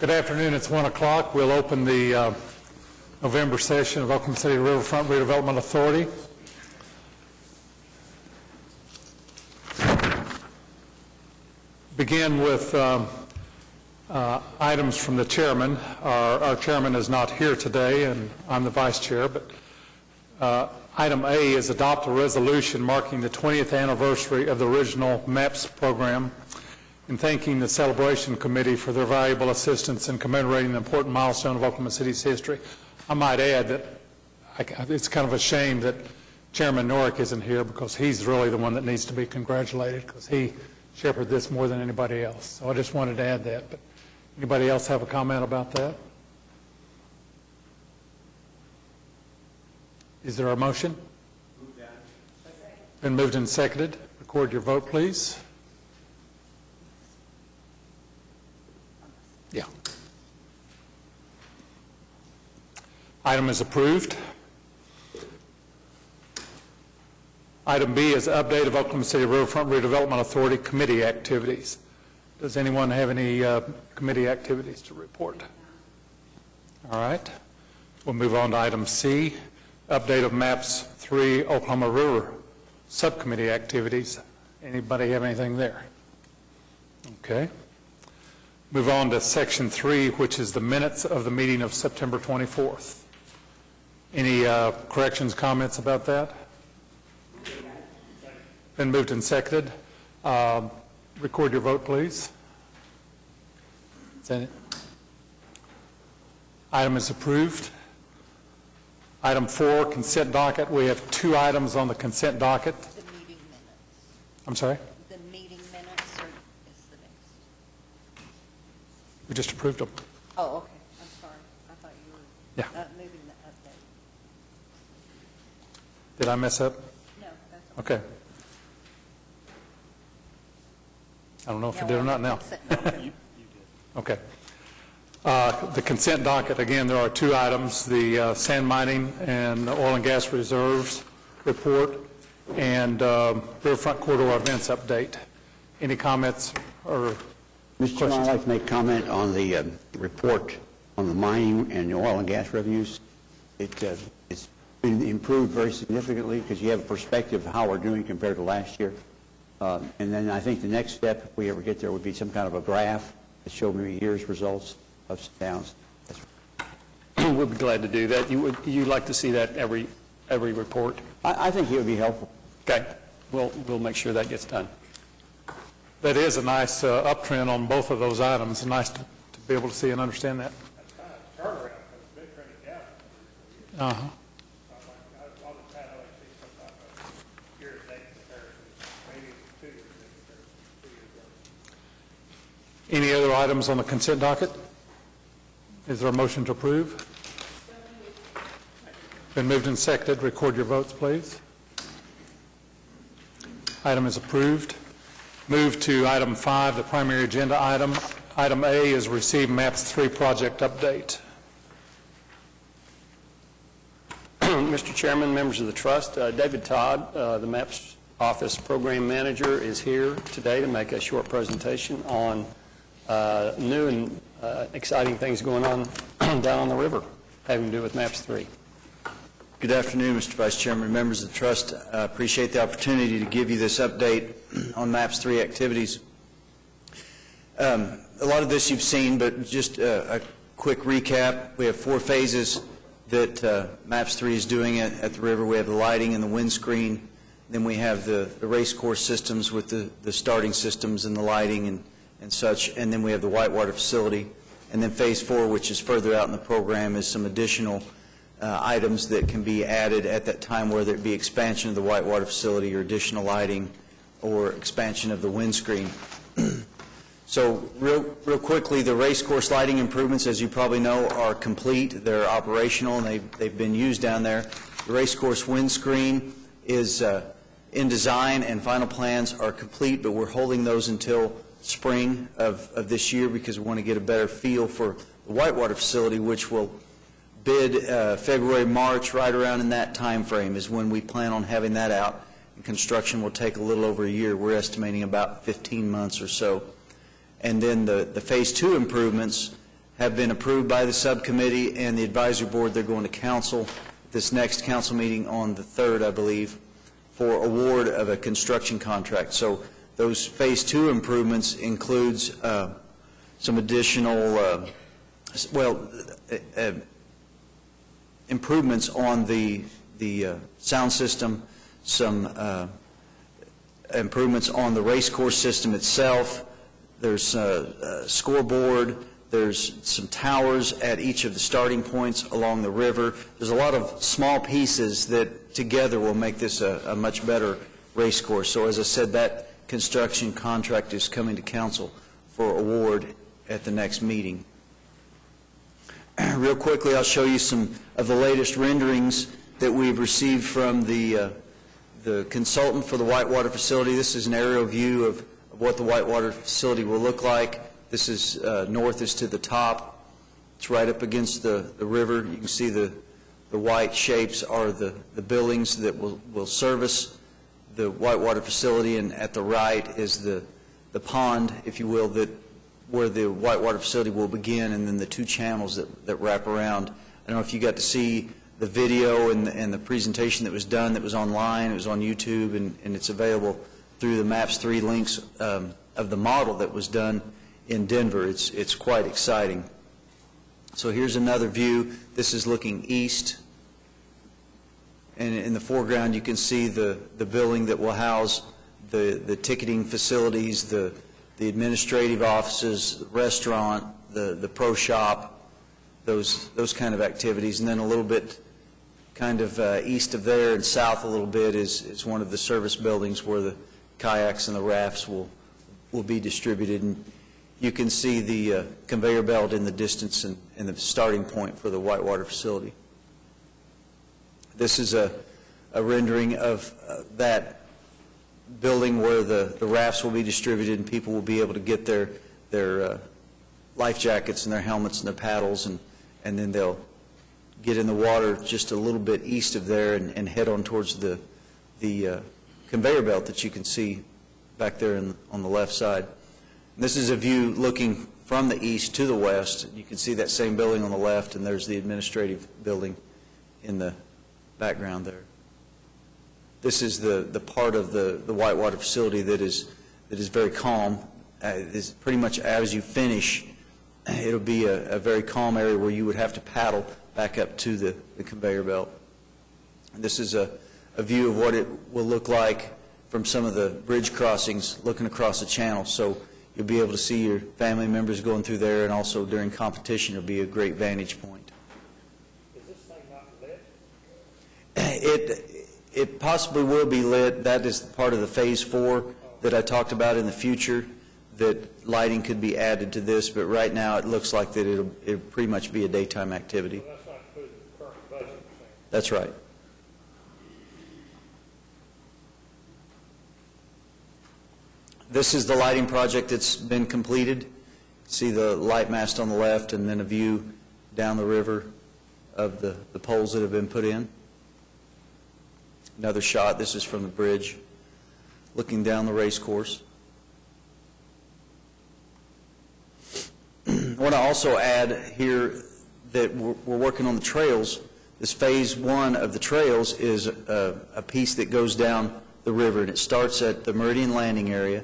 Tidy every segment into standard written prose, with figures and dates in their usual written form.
Good afternoon. It's 1 o'clock. We'll open the November session of Oklahoma City Riverfront Redevelopment Authority. Begin with items from the chairman. Our chairman is not here today, and I'm the vice chair, but item A is adopt a resolution marking the 20th anniversary of the original MAPS program and thanking the Celebration Committee for their valuable assistance in commemorating the important milestone of Oklahoma City's history. I might add that it's kind of a shame that Chairman Norick isn't here, because he's really the one that needs to be congratulated, because he shepherded this more than anybody else. So I just wanted to add that. But anybody else have a comment about that? Is there a motion? Been moved and seconded. Record your vote, please. Yeah. Item is approved. Item B is update of Oklahoma City Riverfront Redevelopment Authority committee activities. Does anyone have any committee activities to report? All right. We'll move on to item C, update of MAPS 3 Oklahoma River subcommittee activities. Anybody have anything there? Okay. Move on to section 3, which is the minutes of the meeting of September 24th. Any corrections, comments about that? Been moved and seconded. Record your vote, please. Is that it? Item is approved. Item 4, consent docket. We have 2 items on the consent docket. The meeting minutes. I'm sorry? The meeting minutes or is the next? We just approved them. Oh, okay. I'm sorry. I thought you were moving the update. Did I mess up? No, that's okay. I don't know if I did or not now. You did. Okay. The consent docket, again, there are 2 items, the sand mining and oil and gas reserves report and Riverfront Corridor events update. Any comments or Mr. Chairman, I'd like to make a comment on the report on the mining and the oil and gas revenues. It's been improved very significantly because you have a perspective of how we're doing compared to last year. And then I think the next step, if we ever get there, would be some kind of a graph that showed me a year's results, ups and downs. We'll be glad to do that. You'd like to see that every report? I think it would be helpful. Okay. We'll make sure that gets done. That is a nice uptrend on both of those items. Nice to be able to see and understand that. That's kind of a turnaround because it's been trending down. Uh-huh. I'll just kind of like see some type of year-to-date comparison, maybe 2 years-to-date comparison, 2 years ago. Any other items on the consent docket? Is there a motion to approve? Been moved and seconded. Record your votes, please. Item is approved. Move to item 5, the primary agenda item. Item A is receive MAPS 3 project update. Mr. Chairman, members of the trust, David Todd, the MAPS office program manager, is here today to make a short presentation on new and exciting things going on down on the river having to do with MAPS 3. Good afternoon, Mr. Vice Chairman, members of the trust. I appreciate the opportunity to give you this update on MAPS 3 activities. A lot of this you've seen, but just a quick recap. We have 4 phases that MAPS 3 is doing at the river. We have the lighting and the windscreen. Then we have the race course systems with the starting systems and the lighting and such. And then we have the whitewater facility. And then phase 4, which is further out in the program, is some additional items that can be added at that time, whether it be expansion of the whitewater facility or additional lighting or expansion of the windscreen. So real quickly, the race course lighting improvements, as you probably know, are complete. They're operational and they've been used down there. The race course windscreen is in design and final plans are complete, but we're holding those until spring of this year because we want to get a better feel for the whitewater facility, which will bid February, March, right around in that time frame is when we plan on having that out. And construction will take a little over a year. We're estimating about 15 months or so. And then the phase 2 improvements have been approved by the subcommittee and the advisory board. They're going to council, this next council meeting on the 3rd, I believe, for award of a construction contract. So those Phase 2 improvements includes some additional, improvements on the sound system, some improvements on the race course system itself. There's a scoreboard. There's some towers at each of the starting points along the river. There's a lot of small pieces that together will make this a much better race course. So as I said, that construction contract is coming to council for award at the next meeting. Real quickly, I'll show you some of the latest renderings that we've received from the consultant for the whitewater facility. This is an aerial view of what the whitewater facility will look like. This is north is to the top. It's right up against the river. You can see the white shapes are the buildings that will service the whitewater facility, and at the right is the pond, if you will, where the whitewater facility will begin, and then the two channels that wrap around. I don't know if you got to see the video and the presentation that was done that was online. It was on YouTube, and it's available through the Maps 3 links of the model that was done in Denver. It's quite exciting. So here's another view. This is looking east. And in the foreground, you can see the building that will house the ticketing facilities, the administrative offices, restaurant, the pro shop, those kind of activities. And then a little bit kind of east of there and south a little bit is one of the service buildings where the kayaks and the rafts will be distributed. And you can see the conveyor belt in the distance and the starting point for the whitewater facility. This is a rendering of that building where the rafts will be distributed, and people will be able to get their life jackets and their helmets and their paddles, and then they'll get in the water just a little bit east of there and head on towards the conveyor belt that you can see back there on the left side. And this is a view looking from the east to the west. You can see that same building on the left, and there's the administrative building in the background there. This is the part of the whitewater facility that is very calm. Is pretty much as you finish, it'll be a very calm area where you would have to paddle back up to the conveyor belt. And this is a view of what it will look like from some of the bridge crossings looking across the channel. So you'll be able to see your family members going through there, and also during competition it'll be a great vantage point. Is this thing not lit? It possibly will be lit. That is part of the Phase 4 that I talked about in the future, that lighting could be added to this, but right now it looks like that it'll pretty much be a daytime activity. Well, that's not included in the current budget, you're saying? That's right. This is the lighting project that's been completed. See the light mast on the left, and then a view down the river of the poles that have been put in. Another shot. This is from the bridge, looking down the race course. I want to also add here that we're working on the trails. This Phase 1 of the trails is a piece that goes down the river, and it starts at the Meridian Landing area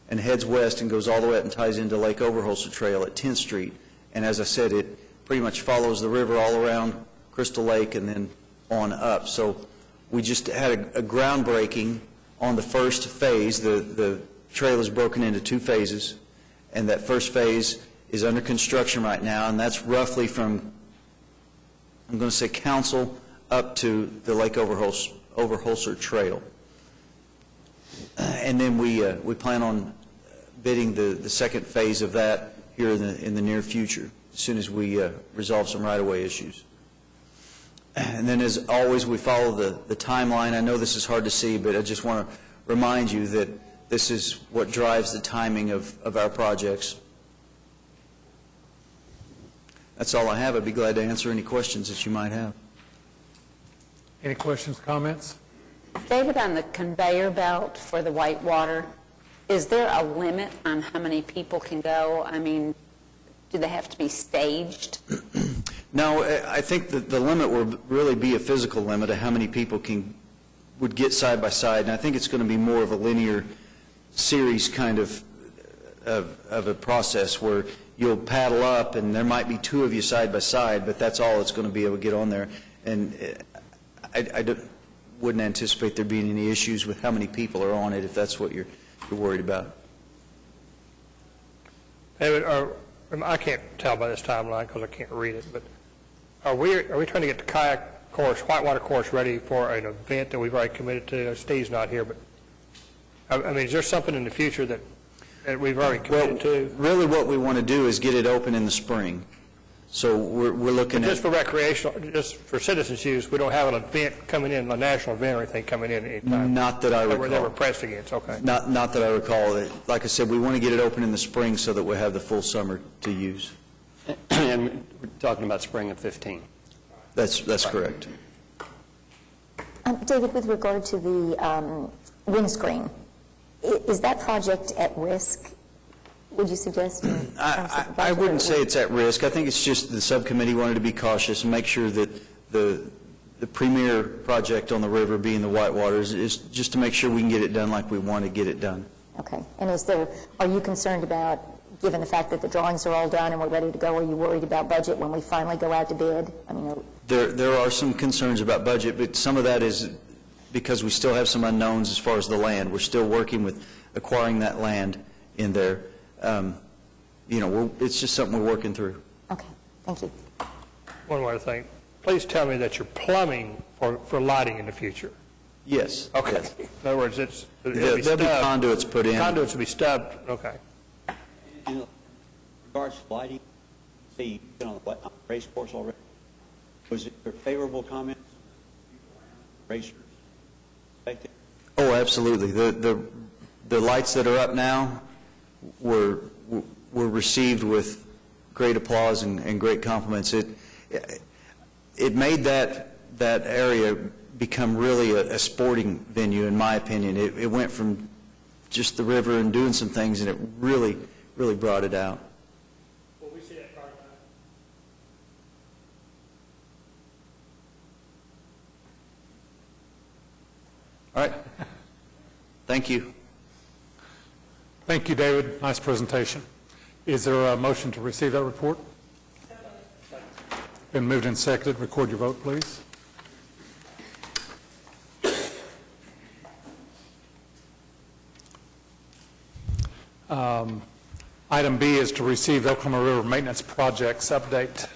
and heads west and goes all the way up and ties into Lake Overholser Trail at 10th Street. And as I said, it pretty much follows the river all around Crystal Lake and then on up. So we just had a groundbreaking on the first phase. The trail is broken into two phases, and that first phase is under construction right now, and that's roughly from, I'm going to say, Council up to the Lake Overholser Trail. And then we plan on bidding the second phase of that here in the near future, as soon as we resolve some right-of-way issues. And then, as always, we follow the timeline. I know this is hard to see, but I just want to remind you that this is what drives the timing of our projects. That's all I have. I'd be glad to answer any questions that you might have. Any questions, comments? David, on the conveyor belt for the whitewater, is there a limit on how many people can go? I mean, Do they have to be staged? No, I think that the limit will really be a physical limit of how many people would get side by side, and I think it's going to be more of a linear series kind of a process where you'll paddle up and there might be two of you side by side, but that's all it's going to be able to get on there. And wouldn't anticipate there being any issues with how many people are on it if that's what you're worried about. David, I can't tell by this timeline because I can't read it, but are we trying to get the kayak course, whitewater course, ready for an event that we've already committed to? Steve's not here, but I mean, is there something in the future that we've already committed to? Really what we want to do is get it open in the spring. So we're looking Just at... for recreational, just for citizens' use, we don't have an event coming in, a national event or anything coming in anytime? Not that I recall. That we're pressed against, okay. Not that I recall. Like I said, we want to get it open in the spring so that we'll have the full summer to use. And we're talking about spring of 15. That's correct. David, with regard to the windscreen, is that project at risk, would you suggest? I wouldn't say it's at risk. I think it's just the subcommittee wanted to be cautious and make sure that the premier project on the river, being the Whitewater, is just to make sure we can get it done like we want to get it done. Okay. And are you concerned about, given the fact that the drawings are all done and we're ready to go, are you worried about budget when we finally go out to bid? I mean, There are some concerns about budget, but some of that is because we still have some unknowns as far as the land. We're still working with acquiring that land in there. It's just something we're working through. okay, thank you. One more thing. Please tell me that you're plumbing for lighting in the future. Yes. Okay. Yes. In other words, it'll be There'll be stubbed. conduits put in. Conduits will be stubbed, okay. In regards to lighting, see, you've been on the race course already. Was it your favorable comments? Racers? Spectators? Oh, absolutely. The lights that are up now were received with great applause and great compliments. It made that area become really a sporting venue, in my opinion. It went from just the river and doing some things, and it really brought it out. Will we see that car All right. Thank you. Thank you, David. Nice presentation. Is there a motion to receive that report? Been moved and seconded. Record your vote, please. Item B is to receive the Oklahoma River Maintenance Projects update.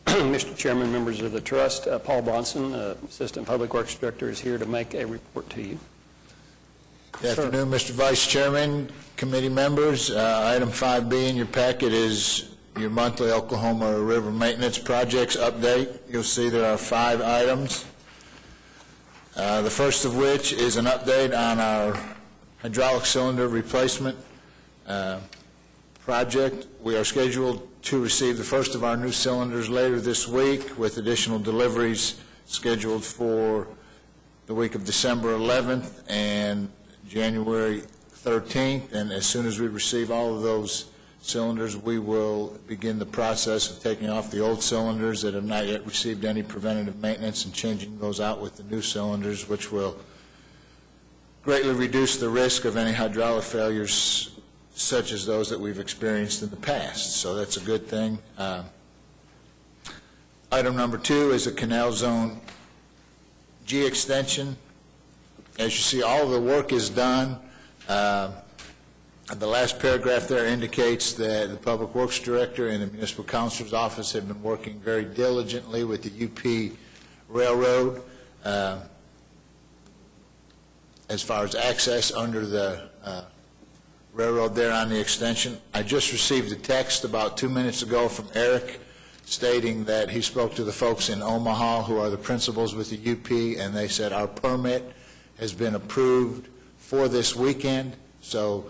Mr. Chairman, members of the trust, Paul Bronson, Assistant Public Works Director, is here to make a report to you. Good afternoon, Mr. Vice Chairman, committee members. Item 5B in your packet is your monthly Oklahoma River Maintenance Projects update. You'll see there are 5 items. The first of which is an update on our hydraulic cylinder replacement project. We are scheduled to receive the first of our new cylinders later this week, with additional deliveries scheduled for the week of December 11th and January 13th. And as soon as we receive all of those cylinders, we will begin the process of taking off the old cylinders that have not yet received any preventative maintenance and changing those out with the new cylinders, which will greatly reduce the risk of any hydraulic failures such as those that we've experienced in the past. So that's a good thing. Item number 2 is a Canal Zone G extension. As you see, all of the work is done. The last paragraph there indicates that the Public Works Director and the Municipal Counselor's Office have been working very diligently with the UP Railroad as far as access under the railroad there on the extension. I just received a text about 2 minutes ago from Eric stating that he spoke to the folks in Omaha who are the principals with the UP, and they said our permit has been approved for this weekend, so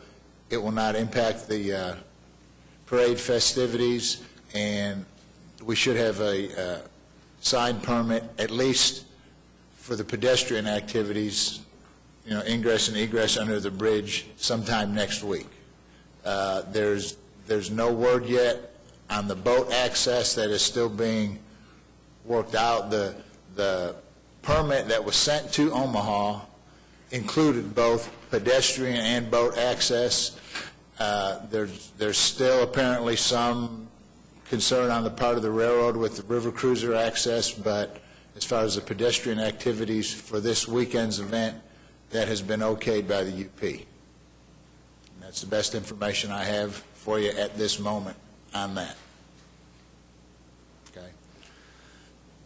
it will not impact the parade festivities, and we should have a signed permit, at least for the pedestrian activities, ingress and egress under the bridge sometime next week. There's no word yet On the boat access that is still being worked out, the permit that was sent to Omaha included both pedestrian and boat access. There's still apparently some concern on the part of the railroad with the river cruiser access, but as far as the pedestrian activities for this weekend's event, that has been okayed by the UP. And that's the best information I have for you at this moment on that. Okay.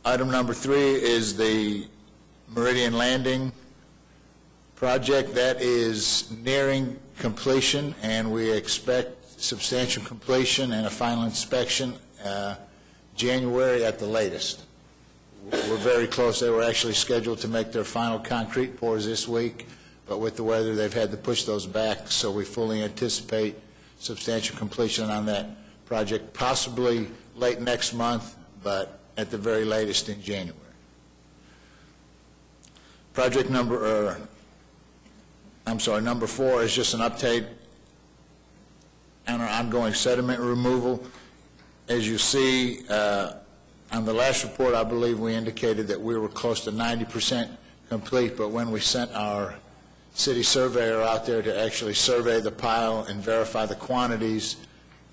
Item number 3 is the Meridian Landing project. That is nearing completion, and we expect substantial completion and a final inspection January at the latest. We're very close. They were actually scheduled to make their final concrete pours this week, but with the weather, they've had to push those back, so we fully anticipate substantial completion on that project, possibly late next month, but at the very latest in January. Project number 4 is just an update on our ongoing sediment removal. As you see, on the last report, I believe we indicated that we were close to 90% complete, but when we sent our city surveyor out there to actually survey the pile and verify the quantities,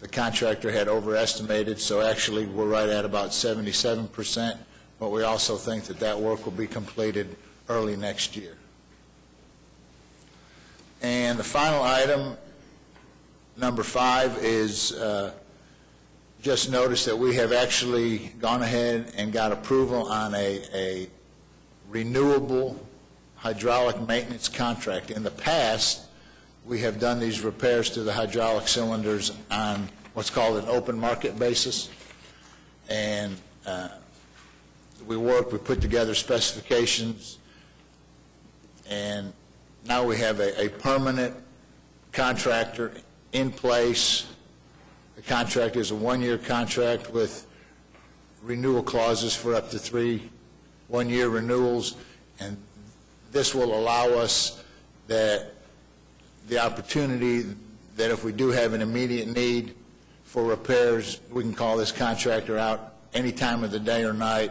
the contractor had overestimated, so actually we're right at about 77%, but we also think that that work will be completed early next year. And the final item, number 5, is just notice that we have actually gone ahead and got approval on a renewable hydraulic maintenance contract. In the past, we have done these repairs to the hydraulic cylinders on what's called an open market basis. And we put together specifications, and now we have a permanent contractor in place. The contract is a 1-year contract with renewal clauses for up to 3 one-year renewals, and this will allow us the opportunity that if we do have an immediate need for repairs, we can call this contractor out any time of the day or night.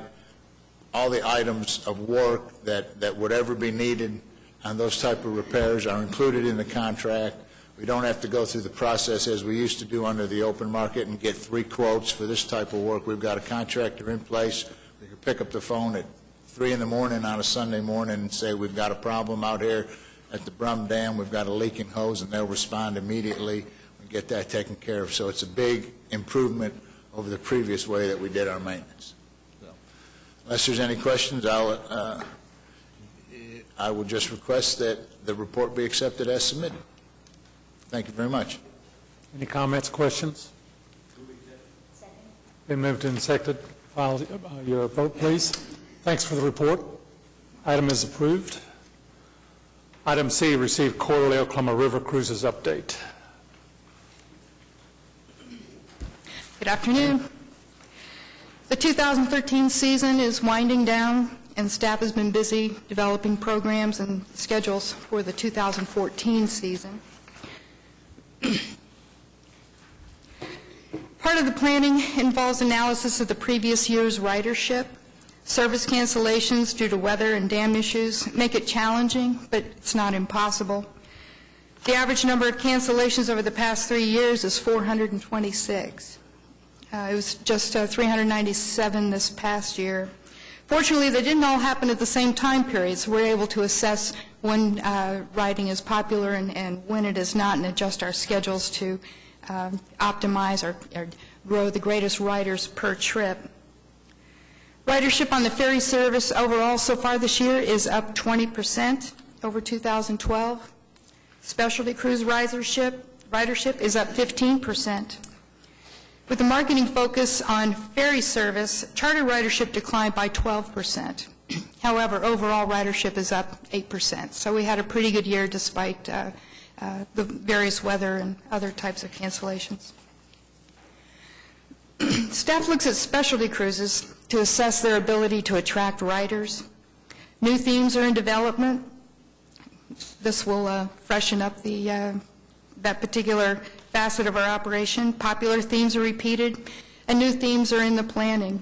All the items of work that would ever be needed on those type of repairs are included in the contract. We don't have to go through the process as we used to do under the open market and get 3 quotes for this type of work. We've got a contractor in place. We can pick up the phone at 3 in the morning on a Sunday morning and say, we've got a problem out here at the Brum Dam, we've got a leaking hose, and they'll respond immediately and get that taken care of. So it's a big improvement over the previous way that we did our maintenance. So, unless there's any questions, I would just request that the report be accepted as submitted. Thank you very much. Any comments, questions? Been moved and seconded. File your vote, please. Thanks for the report. Item is approved. Item C, receive quarterly Oklahoma River Cruises update. Good afternoon. The 2013 season is winding down, and staff has been busy developing programs and schedules for the 2014 season. Part of the planning involves analysis of the previous year's ridership. Service cancellations due to weather and dam issues make it challenging, but it's not impossible. The average number of cancellations over the past 3 years is 426. It was just 397 this past year. Fortunately, they didn't all happen at the same time period, so we're able to assess when riding is popular and when it is not, and adjust our schedules to optimize or grow the greatest riders per trip. Ridership on the ferry service overall so far this year is up 20% over 2012. Specialty cruise ridership is up 15%. With the marketing focus on ferry service, charter ridership declined by 12%. However, overall ridership is up 8%. So we had a pretty good year despite the various weather and other types of cancellations. Staff looks at specialty cruises to assess their ability to attract riders. New themes are in development. This will freshen up that particular facet of our operation. Popular themes are repeated. and new themes are in the planning.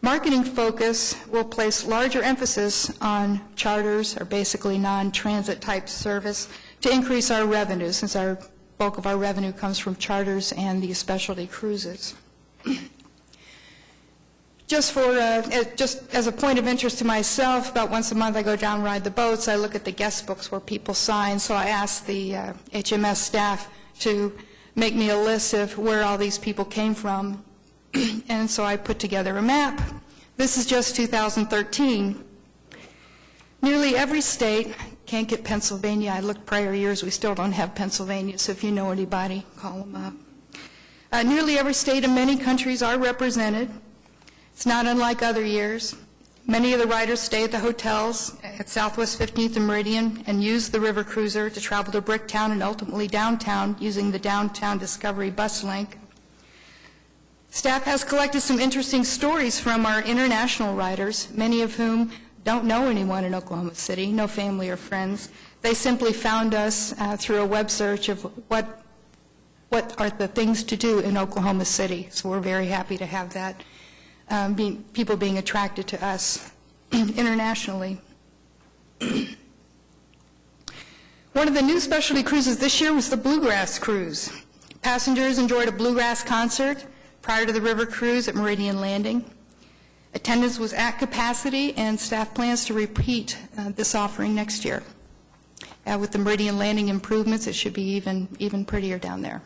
Marketing focus will place larger emphasis on charters, or basically non-transit type service, to increase our revenue, since our bulk of our revenue comes from charters and the specialty cruises. Just as a point of interest to myself, about once a month I go down and ride the boats. I look at the guest books where people sign, so I asked the HMS staff to make me a list of where all these people came from. And so I put together a map. This is just 2013. Nearly every state, can't get Pennsylvania. I looked prior years, we still don't have Pennsylvania, so if you know anybody, call them up. Nearly every state and many countries are represented. It's not unlike other years. Many of the riders stay at the hotels at Southwest 15th and Meridian and use the river cruiser to travel to Bricktown and ultimately downtown using the Downtown Discovery bus link. Staff has collected some interesting stories from our international riders, many of whom don't know anyone in Oklahoma City, no family or friends. They simply found us through a web search of what are the things to do in Oklahoma City. So we're very happy to have that, people being attracted to us internationally. One of the new specialty cruises this year was the Bluegrass Cruise. Passengers enjoyed a bluegrass concert prior to the river cruise at Meridian Landing. Attendance was at capacity, and staff plans to repeat this offering next year. With the Meridian Landing improvements, it should be even prettier down there.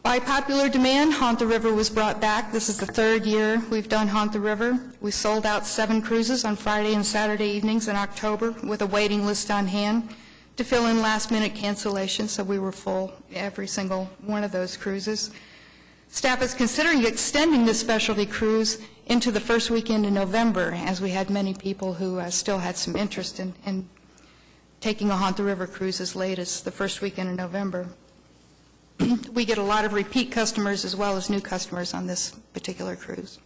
By popular demand, Haunt the River was brought back. This is the third year we've done Haunt the River. We sold out 7 cruises on Friday and Saturday evenings in October with a waiting list on hand to fill in last-minute cancellations, so we were full every single one of those cruises. Staff is considering extending this specialty cruise into the first weekend in November, as we had many people who still had some interest in taking a Haunt the River cruise as late as the first weekend in November. We get a lot of repeat customers as well as new customers on this particular cruise.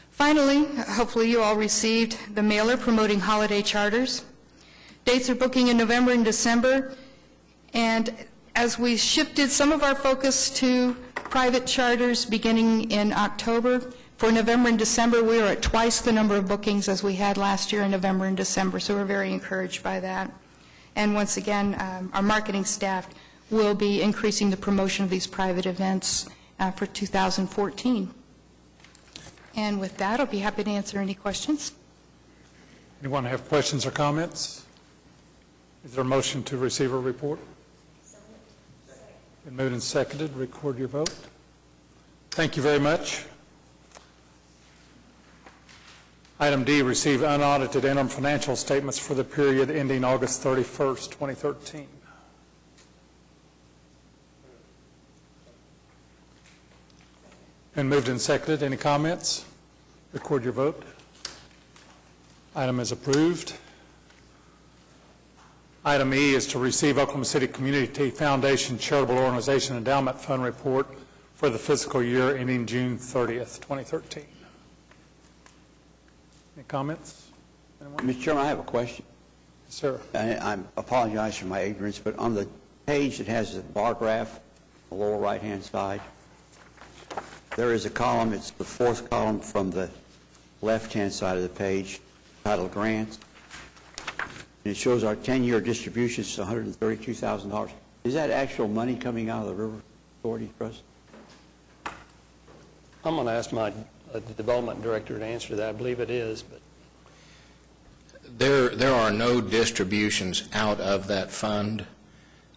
Finally, hopefully you all received the mailer promoting holiday charters. Dates are booking in November and December, and as we shifted some of our focus to private charters beginning in October, for November and December we are at twice the number of bookings as we had last year in November and December, so we're very encouraged by that. And once again, our marketing staff will be increasing the promotion of these private events for 2014. And with that, I'll be happy to answer any questions. Anyone have questions or comments? Is there a motion to receive a report? Been moved and seconded. Record your vote. Thank you very much. Item D, receive unaudited interim financial statements for the period ending August 31st, 2013. Been moved and seconded. Any comments? Record your vote. Item is approved. Item E is to receive Oklahoma City Community Foundation Charitable Organization Endowment Fund report for the fiscal year ending June 30th, 2013. Any comments? Anyone? Mr. Chairman, I have a question. Yes, sir. I apologize for my ignorance, but on the page that has the bar graph, the lower right-hand side, there is a column, it's the fourth column from the left-hand side of the page, titled Grants. And it shows our 10-year distributions to $132,000. Is that actual money coming out of the River Authority Trust? I'm going to ask my development director to answer that. I believe it is, but there are no distributions out of that fund.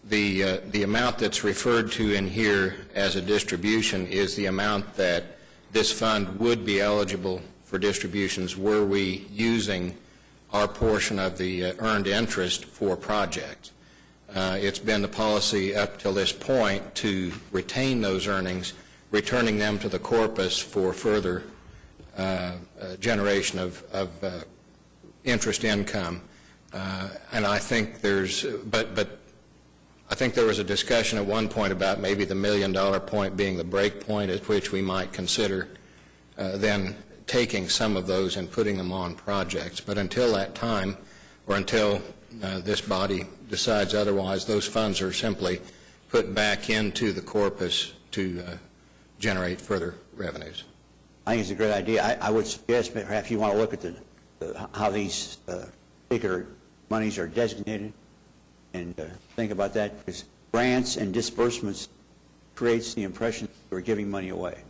The amount that's referred to in here as a distribution is the amount that this fund would be eligible for distributions were we using our portion of the earned interest for projects. It's been the policy up till this point to retain those earnings, returning them to the corpus for further generation of interest income. And I think there's, but I think there was a discussion at one point about maybe the $1 million point being the break point at which we might consider then taking some of those and putting them on projects. But until that time, or until this body decides otherwise, those funds are simply put back into the corpus to generate further revenues. I think it's a great idea. I would suggest perhaps you want to look at how these particular monies are designated and think about that, because grants and disbursements creates the impression that we're giving money away.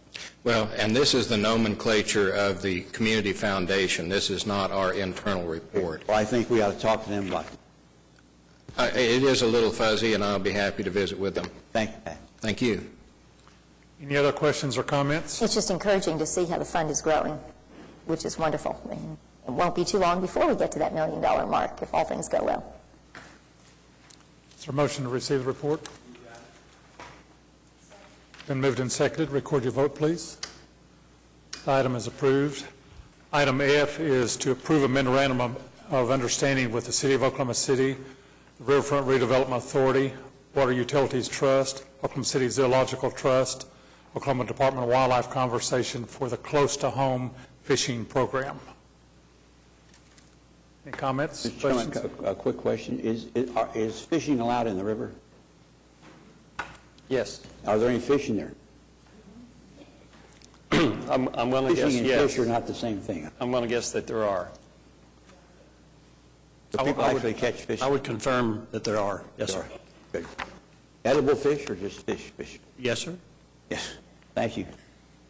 Well, and this is the nomenclature of the Community Foundation. This is not our internal report. Well, I think we ought to talk to them about it. It is a little fuzzy, and I'll be happy to visit with them. Thank you, Pat. Thank you. Any other questions or comments? It's just encouraging to see how the fund is growing, which is wonderful. And it won't be too long before we get to that $1 million mark, if all things go well. Is there a motion to receive the report? Been moved and seconded. Record your vote, please. The item is approved. Item F is to approve a memorandum of understanding with the City of Oklahoma City, the Riverfront Redevelopment Authority, Water Utilities Trust, Oklahoma City Zoological Trust, Oklahoma Department of Wildlife Conservation for the Close-to-Home Fishing Program. Any comments? Mr. Chairman, Questions? a quick question. Is fishing allowed in the river? Yes. Are there any fish in there? I'm willing to guess Fishing and yes. fish are not the same thing. I'm going to guess that there are. Do people actually catch fish? I would confirm that there are, yes, sir. Good. Edible fish or just fish? Yes, sir. Yes. Thank you.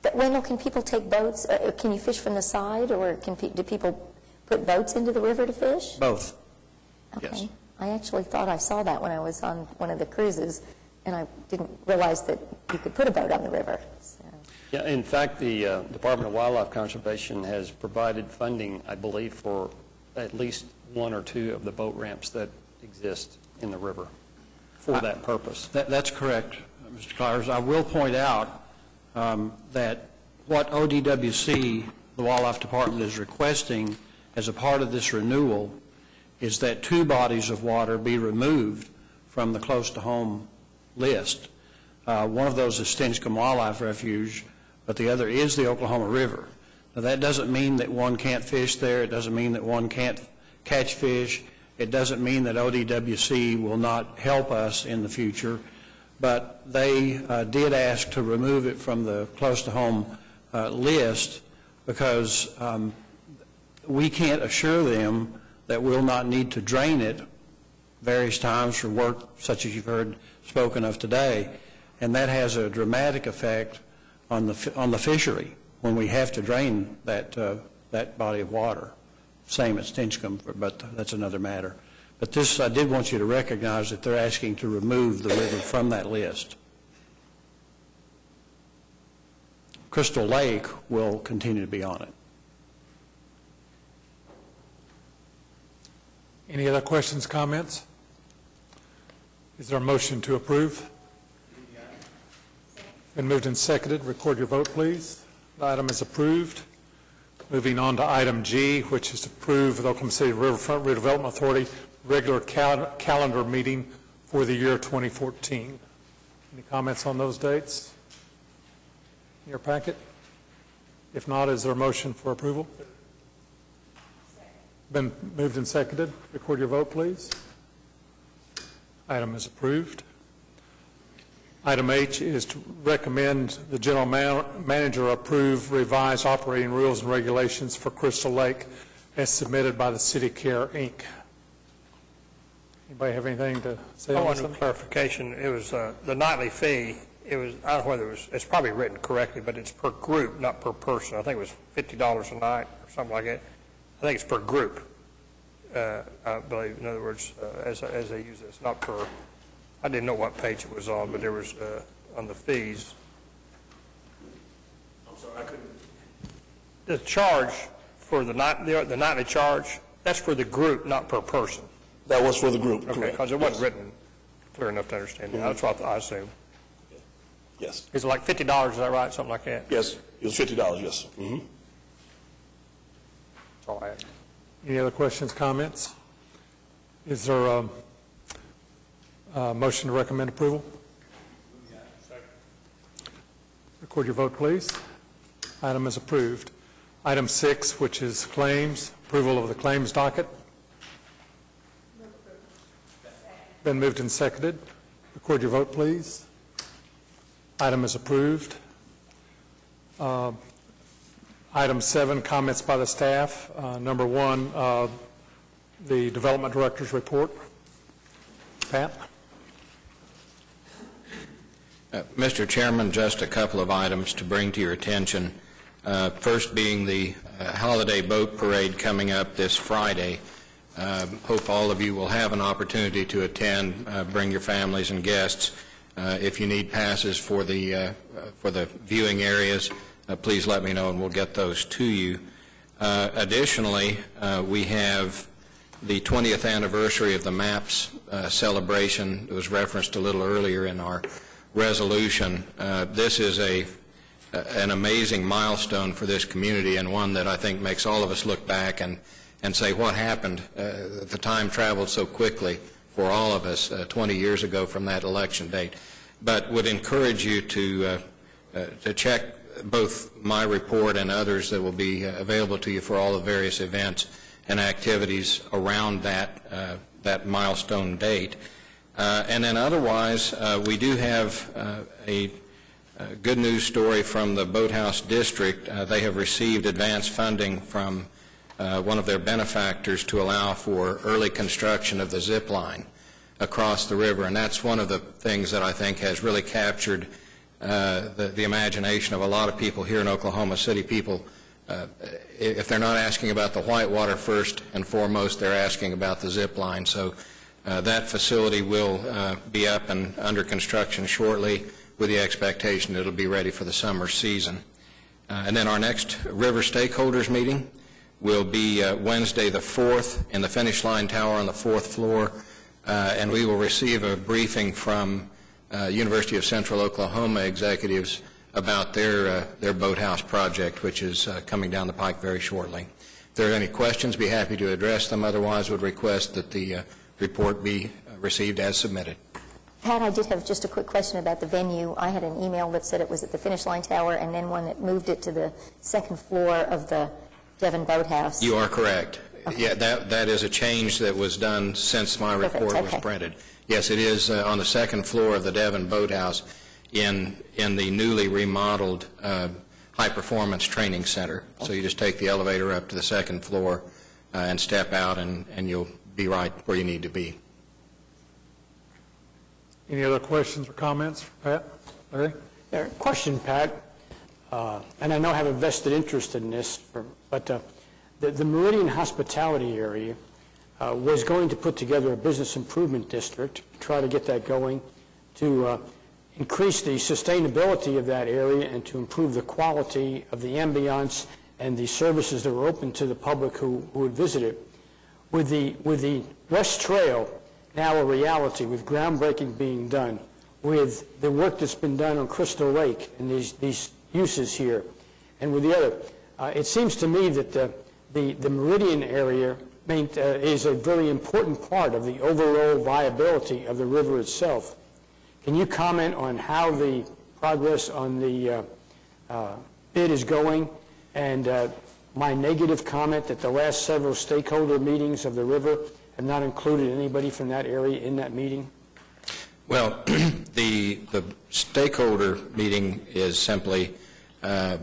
But Wendell, can people take boats? Can you fish from the side, or do people put boats into the river to fish? Both. Okay. Yes. I actually thought I saw that when I was on one of the cruises, and I didn't realize that you could put a boat on the river. So. Yeah, in fact, the Department of Wildlife Conservation has provided funding, I believe, for at least one or two of the boat ramps that exist in the river for that purpose. That's correct, Mr. Clyers. I will point out that what ODWC, the Wildlife Department, is requesting as a part of this renewal is that two bodies of water be removed from the close-to-home list. One of those is Stinchcomb Wildlife Refuge, but the other is the Oklahoma River. Now, that doesn't mean that one can't fish there. It doesn't mean that one can't catch fish. It doesn't mean that ODWC will not help us in the future, but they did ask to remove it from the close-to-home list because we can't assure them that we'll not need to drain it various times for work such as you've heard spoken of today, and that has a dramatic effect on the fishery when we have to drain that body of water. Same at Stinchcomb, but that's another matter. But this, I did want you to recognize that they're asking to remove the river from that list. Crystal Lake will continue to be on it. Any other questions, comments? Is there a motion to approve? Been moved and seconded. Record your vote, please. The item is approved. Moving on to item G, which is to approve the Oklahoma City Riverfront Redevelopment Authority regular calendar meeting for the year 2014. Any comments on those dates in your packet? If not, is there a motion for approval? Been moved and seconded. Record your vote, please. Item is approved. Item H is to recommend the general manager approve revised operating rules and regulations for Crystal Lake as submitted by the City Care, Inc. Anybody have anything to say I on wanted this? clarification. It was the nightly fee. It was, I don't know whether it's probably written correctly, but it's per group, not per person. I think it was $50 a night or something like that. I think it's per group, I believe. In other words, as they use this, not per. I didn't know what page it was on, but there was on the fees. I'm sorry, I couldn't. The charge for the nightly charge, that's for the group, not per person. That was for the group, Okay, correct. because it wasn't written clear enough to understand. That's what I assume. Yes. Is it like $50? Is that right? Something like that? Yes, it was $50, yes. Mm-hmm. That's all I had. Any other questions, comments? Is there a motion to recommend approval? Record your vote, please. Item is approved. Item 6, which is claims, approval of the claims docket. Been moved and seconded. Record your vote, please. Item is approved. Item 7, comments by the staff. Number 1, the Development Director's report. Pat? Mr. Chairman, just a couple of items to bring to your attention. First being the holiday boat parade coming up this Friday. Hope all of you will have an opportunity to attend. Bring your families and guests. If you need passes for the viewing areas, please let me know and we'll get those to you. Additionally, we have the 20th anniversary of the MAPS celebration. It was referenced a little earlier in our resolution. This is an amazing milestone for this community, and one that I think makes all of us look back and say, what happened? The time traveled so quickly for all of us 20 years ago from that election date. But would encourage you to check both my report and others that will be available to you for all the various events and activities around that milestone date. And then otherwise, we do have a good news story from the Boathouse District. They have received advance funding from one of their benefactors to allow for early construction of the zip line across the river, and that's one of the things that I think has really captured the imagination of a lot of people here in Oklahoma City. People, if they're not asking about the whitewater first and foremost, they're asking about the zip line. So that facility will be up and under construction shortly, with the expectation it'll be ready for the summer season. And then our next river stakeholders meeting will be Wednesday the 4th in the Finish Line Tower on the 4th floor, and we will receive a briefing from University of Central Oklahoma executives about their boathouse project, which is coming down the pike very shortly. If there are any questions, be happy to address them. Otherwise, would request that the report be received as submitted. Pat, I did have just a quick question about the venue. I had an email that said it was at the Finish Line Tower, and then one that moved it to the second floor of the Devon Boathouse. You are correct. Okay. Yeah, that is a change that was done since my report was printed. Yes, it is on the second floor of the Devon Boathouse in the newly remodeled high-performance training center. So you just take the elevator up to the second floor and step out, and you'll be right where you need to be. Any other questions or comments for Pat? Larry? Yeah, question, Pat, and I know I have a vested interest in this, but the Meridian Hospitality area was going to put together a business improvement district, try to get that going, to increase the sustainability of that area and to improve the quality of the ambiance and the services that were open to the public who would visit it. With the West Trail now a reality, with groundbreaking being done, with the work that's been done on Crystal Lake and these uses here, and with the other, it seems to me that the Meridian area is a very important part of the overall viability of the river itself. Can you comment on how the progress on the bid is going, and my negative comment that the last several stakeholder meetings of the river have not included anybody from that area in that meeting? Well, the stakeholder meeting is simply, I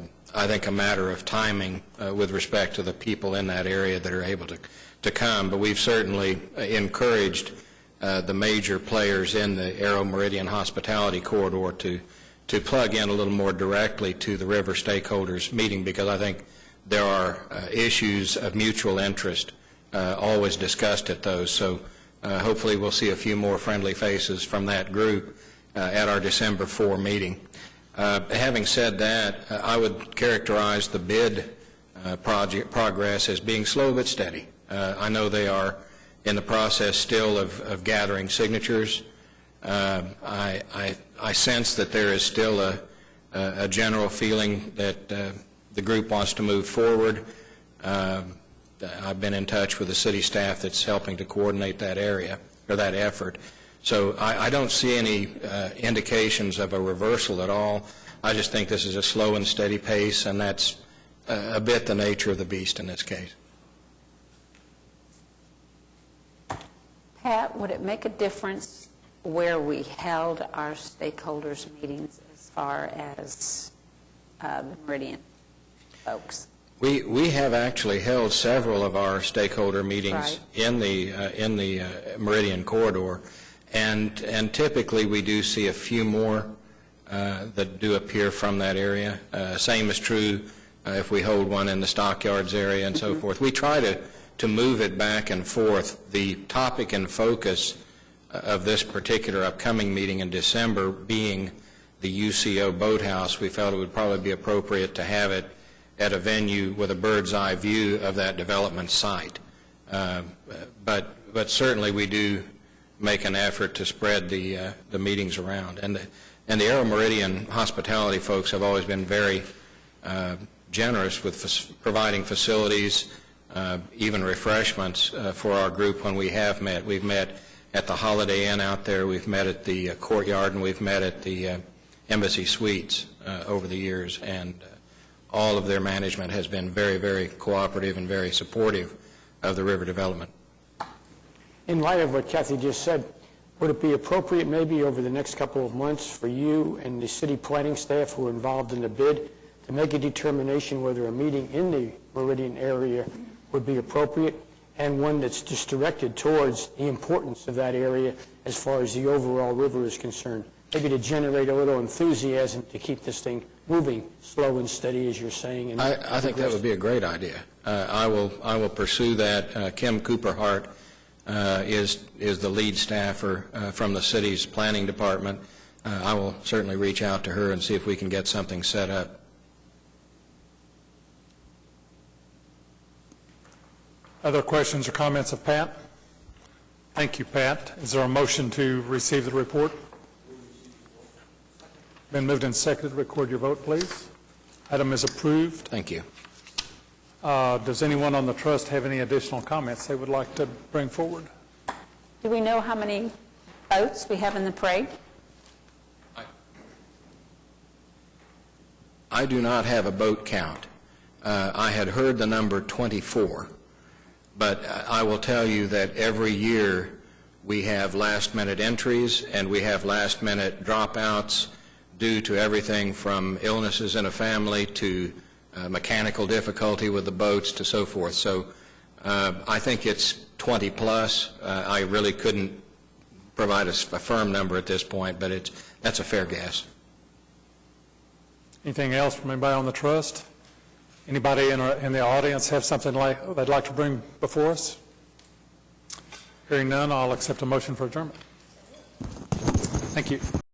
think, a matter of timing with respect to the people in that area that are able to come. But we've certainly encouraged the major players in the Arrow Meridian Hospitality Corridor to plug in a little more directly to the river stakeholders meeting, because I think there are issues of mutual interest always discussed at those. So hopefully we'll see a few more friendly faces from that group at our December 4 meeting. Having said that, I would characterize the bid progress as being slow but steady. I know they are in the process still of gathering signatures. I sense that there is still a general feeling that the group wants to move forward. I've been in touch with the city staff that's helping to coordinate that area, or that effort. So I don't see any indications of a reversal at all. I just think this is a slow and steady pace, and that's a bit the nature of the beast in this case. Pat, would it make a difference where we held our stakeholders meetings as far as the Meridian folks? We have actually held several of our stakeholder meetings Right. in the Meridian corridor, and typically we do see a few more that do appear from that area. Same is true if we hold one in the Stockyards area and so forth. We try to move it back and forth. The topic and focus of this particular upcoming meeting in December being the UCO boathouse, we felt it would probably be appropriate to have it at a venue with a bird's eye view of that development site. But certainly we do make an effort to spread the meetings around. And the Aero Meridian hospitality folks have always been very generous with providing facilities, even refreshments for our group when we have met. We've met at the Holiday Inn out there, we've met at the Courtyard, and we've met at the Embassy Suites over the years, and all of their management has been very, very cooperative and very supportive of the river development. In light of what Kathy just said, would it be appropriate maybe over the next couple of months for you and the city planning staff who are involved in the bid to make a determination whether a meeting in the Meridian area would be appropriate, and one that's just directed towards the importance of that area as far as the overall river is concerned? Maybe to generate a little enthusiasm to keep this thing moving slow and steady, as you're saying. And I think that would be a great idea. I will pursue that. Kim Cooperhart is the lead staffer from the city's planning department. I will certainly reach out to her and see if we can get something set up. Other questions or comments of Pat? Thank you, Pat. Is there a motion to receive the report? Been moved and seconded. Record your vote, please. Item is approved. Thank you. Does anyone on the trust have any additional comments they would like to bring forward? Do we know how many boats we have in the parade? I do not have a boat count. I had heard the number 24, but I will tell you that every year we have last-minute entries and we have last-minute dropouts due to everything from illnesses in a family to mechanical difficulty with the boats to so forth. So I think it's 20 plus. I really couldn't provide a firm number at this point, but that's a fair guess. Anything else from anybody on the trust? Anybody in the audience have something they'd like to bring before us? Hearing none, I'll accept a motion for adjournment. Thank you.